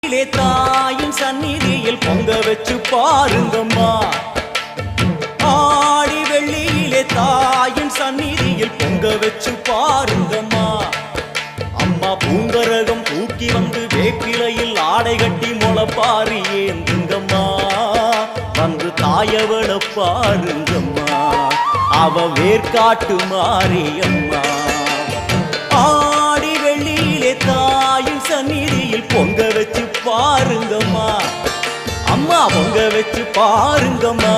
தாயின் சந்நிதியில் பொங்க வச்சு பாருங்கம்மா. ஆடி வெள்ளியிலே தாயின் சந்நிதியில் பொங்க வச்சு பாருங்கம்மா. அம்மா பூங்கரகம் தூக்கி வந்து வேப்பிலையில் ஆடை கட்டி முளப்பாரி ஏந்துங்கம்மா. வந்து தாயவள பாருங்கம்மா, அவ வேர்காட்டு மாரியம்மா. ஆடி வெள்ளியிலே தாயின் சந்நிதியில் பொங்க வச்சு பாருங்கம்மா. அம்மா பொங்க வச்சு பாருங்கம்மா.